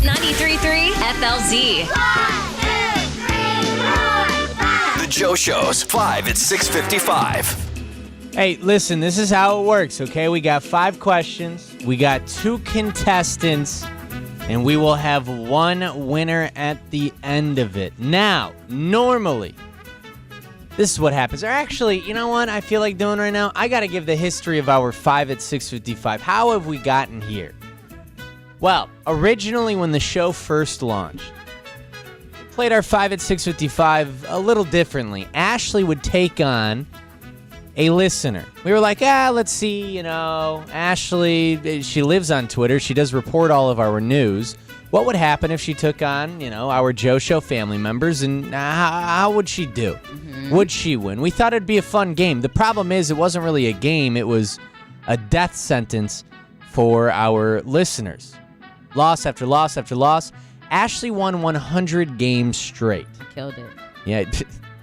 93.3 FLZ. The Joe Show's 5 at 6:55. Hey, listen, this is how it works, okay? We got 5 questions. We got 2 contestants, and we will have one winner at the end of it. Now, normally, this is what happens. Or actually, you know what I feel like doing right now? I got to give the history of our 5 at 6:55. How have we gotten here? Well, originally when the show first launched, we played our 5 at 6:55 a little differently. Ashley would take on a listener. We were like, let's see, Ashley, she lives on Twitter. She does report all of our news. What would happen if she took on, our Joe Show family members, and how would she do? Mm-hmm. Would she win? We thought it'd be a fun game. The problem is it wasn't really a game. It was a death sentence for our listeners. Loss after loss after loss. Ashley won 100 games straight. Killed it. Yeah,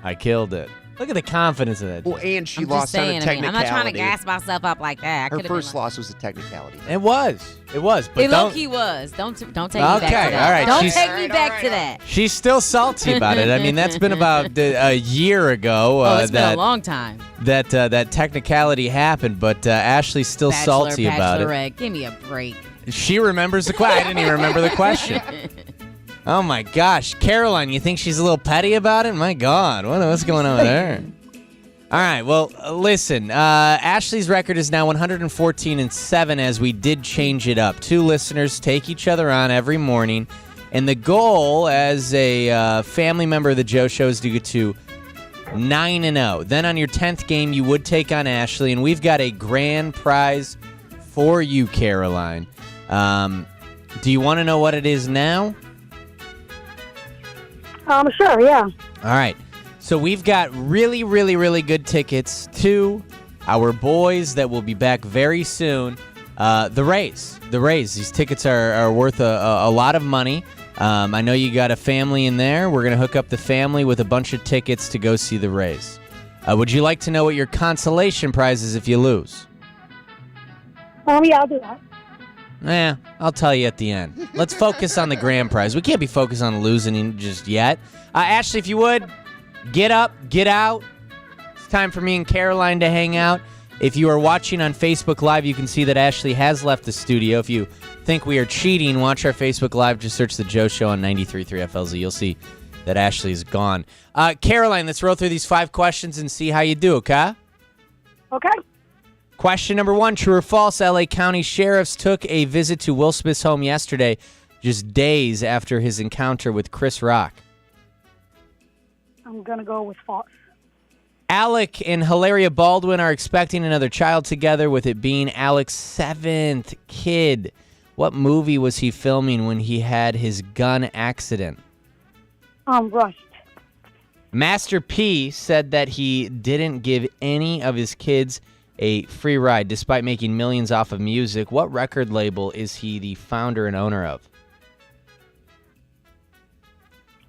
I killed it. Look at the confidence of that. Well, and she I'm lost just on a saying, technicality. I'm not trying to gas myself up like that. Her first loss was a technicality. It was. But it low-key was. Don't take me back to that. Okay, all right. Don't take me back to that. She's still salty about it. I mean, that's been about a year ago. It's been a long time. That technicality happened, but Ashley's still salty about it. Give me a break. She remembers the question. I didn't even remember the question. Oh, my gosh. Caroline, you think she's a little petty about it? My God. What's going on there? All right, well, listen. Ashley's record is now 114-7 as we did change it up. 2 listeners take each other on every morning. And the goal as a family member of the Joe Show is to get to 9-0. Then on your 10th game, you would take on Ashley. And we've got a grand prize for you, Caroline. Do you want to know what it is now? Sure, yeah. All right. So we've got really, really, really good tickets to our boys that will be back very soon. The Rays. These tickets are worth a lot of money. I know you got a family in there. We're going to hook up the family with a bunch of tickets to go see the Rays. Would you like to know what your consolation prize is if you lose? Yeah, I'll do that. I'll tell you at the end. Let's focus on the grand prize. We can't be focused on losing just yet. Ashley, if you would, get up, get out. It's time for me and Caroline to hang out. If you are watching on Facebook Live, you can see that Ashley has left the studio. If you think we are cheating, watch our Facebook Live. Just search The Joe Show on 93.3 FLZ. You'll see that Ashley is gone. Caroline, let's roll through these 5 questions and see how you do, okay? Okay. Question number 1, true or false? LA County sheriffs took a visit to Will Smith's home yesterday, just days after his encounter with Chris Rock. I'm going to go with false. Alec and Hilaria Baldwin are expecting another child together, with it being Alec's 7th kid. What movie was he filming when he had his gun accident? Rushed. Master P said that he didn't give any of his kids a free ride despite making millions off of music. What record label is he the founder and owner of?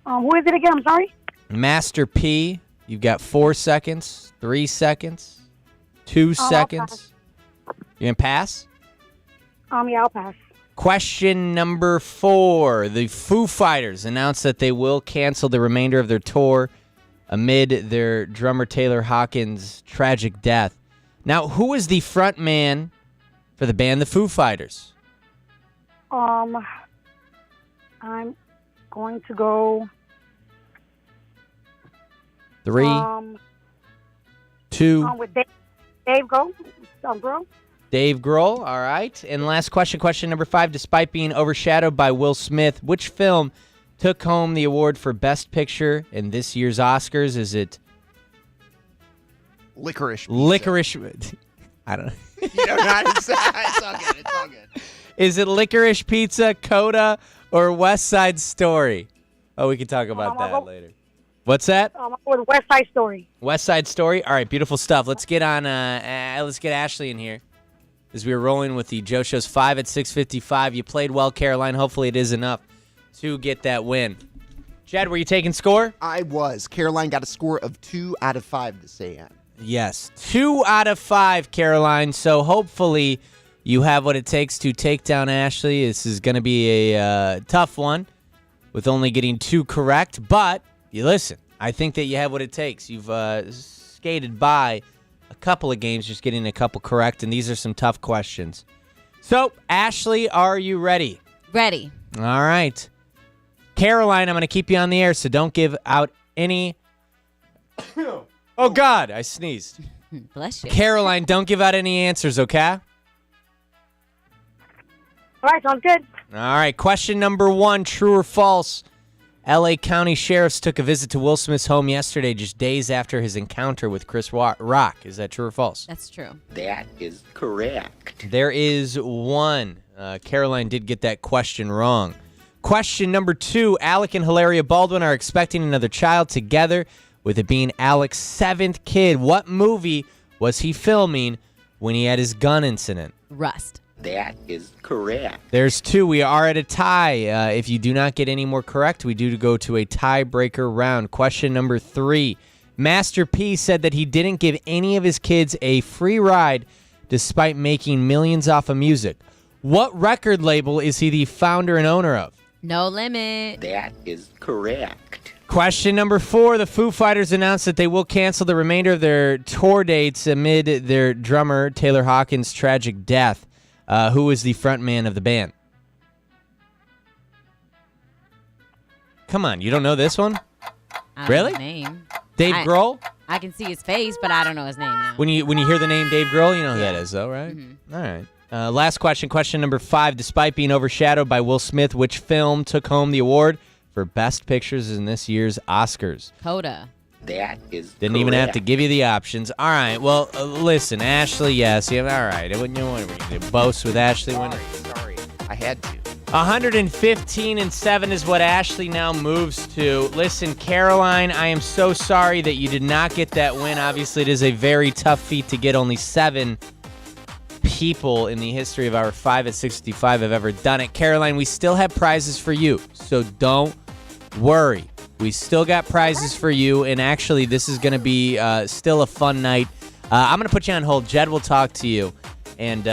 Who is it again? I'm sorry? Master P. You've got 4 seconds, 3 seconds, 2 seconds. You gonna pass? Yeah, I'll pass. Question number 4. The Foo Fighters announced that they will cancel the remainder of their tour amid their drummer Taylor Hawkins' tragic death. Now, who is the front man for the band The Foo Fighters? I'm going to go... 3, 2... with Dave Grohl. Dave Grohl, all right. And last question number 5. Despite being overshadowed by Will Smith, which film took home the award for Best Picture in this year's Oscars? Is it... Licorice Pizza. Licorice... I don't know. It's all good. Is it Licorice Pizza, Coda, or West Side Story? Oh, we can talk about that later. What's that? With West Side Story. West Side Story? All right, beautiful stuff. Let's get on. Let's get Ashley in here as we are rolling with the Joe Show's 5 at 6:55. You played well, Caroline. Hopefully it is enough to get that win. Jed, were you taking score? I was. Caroline got a score of 2 out of 5 this AM. Yes, 2 out of 5, Caroline. So hopefully You have what it takes to take down Ashley. This is going to be a tough one with only getting 2 correct. But you listen, I think that you have what it takes. You've skated by a couple of games just getting a couple correct, and these are some tough questions. So, Ashley, are you ready? Ready. All right. Caroline, I'm going to keep you on the air, so don't give out any... Oh, God, I sneezed. Bless you. Caroline, don't give out any answers, okay? All right, sounds good. All right, question number 1, true or false? L.A. County sheriffs took a visit to Will Smith's home yesterday, just days after his encounter with Chris Rock. Is that true or false? That's true. That is correct. There is 1. Caroline did get that question wrong. Question number 2, Alec and Hilaria Baldwin are expecting another child together, with it being Alec's 7th kid. What movie was he filming when he had his gun incident? Rust. That is correct. There's 2. We are at a tie. If you do not get any more correct, we do go to a tiebreaker round. Question number 3. Master P said that he didn't give any of his kids a free ride despite making millions off of music. What record label is he the founder and owner of? No Limit. That is correct. Question number 4. The Foo Fighters announced that they will cancel the remainder of their tour dates amid their drummer Taylor Hawkins' tragic death. Who is the front man of the band? Come on, you don't know this one? I don't Really? know his name. Dave Grohl? I can see his face, but I don't know his name now. When you hear the name Dave Grohl, you know who that is, though, right? Mm-hmm. All right. Last question, question number 5. Despite being overshadowed by Will Smith, which film took home the award for Best Pictures in this year's Oscars? Coda. That is Didn't even have to give you the options. All right. Well, listen, Ashley, yes. Yeah, all right. You know what we can do? Boast with Ashley winning. Sorry. I had to. 115-7 is what Ashley now moves to. Listen, Caroline, I am so sorry that you did not get that win. Obviously, it is a very tough feat to get. Only 7 people in the history of our 5 at 65 have ever done it. Caroline, we still have prizes for you, so don't worry. We still got prizes for you, and actually, this is going to be still a fun night. I'm going to put you on hold. Jed will talk to you and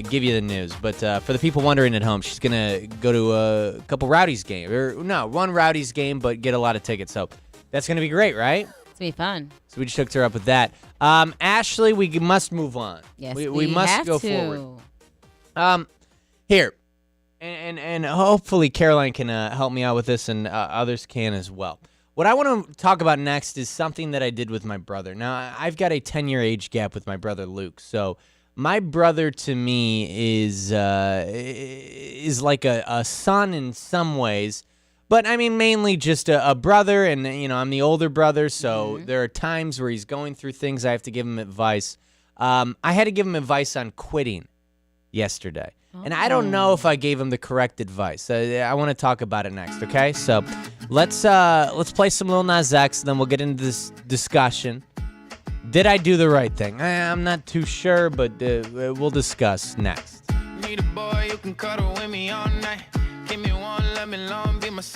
give you the news. But for the people wondering at home, she's going to go to a couple Rowdies game. One Rowdies game, but get a lot of tickets. So that's going to be great, right? It's going to be fun. So we just hooked her up with that. Ashley, we must move on. Yes, we must have go to. forward. Here. And hopefully Caroline can help me out with this, and others can as well. What I want to talk about next is something that I did with my brother. Now, I've got a 10-year age gap with my brother Luke. So my brother to me is like a son in some ways. But, I mean, mainly just a brother, and, I'm the older brother, so there are times where he's going through things. I have to give him advice. I had to give him advice on quitting yesterday. And I don't know if I gave him the correct advice. I want to talk about it next, okay? So let's play some Lil Nas X, then we'll get into this discussion. Did I do the right thing? I'm not too sure, but we'll discuss next. Need a boy you can cuddle with me all night. Give me one, let me long, be my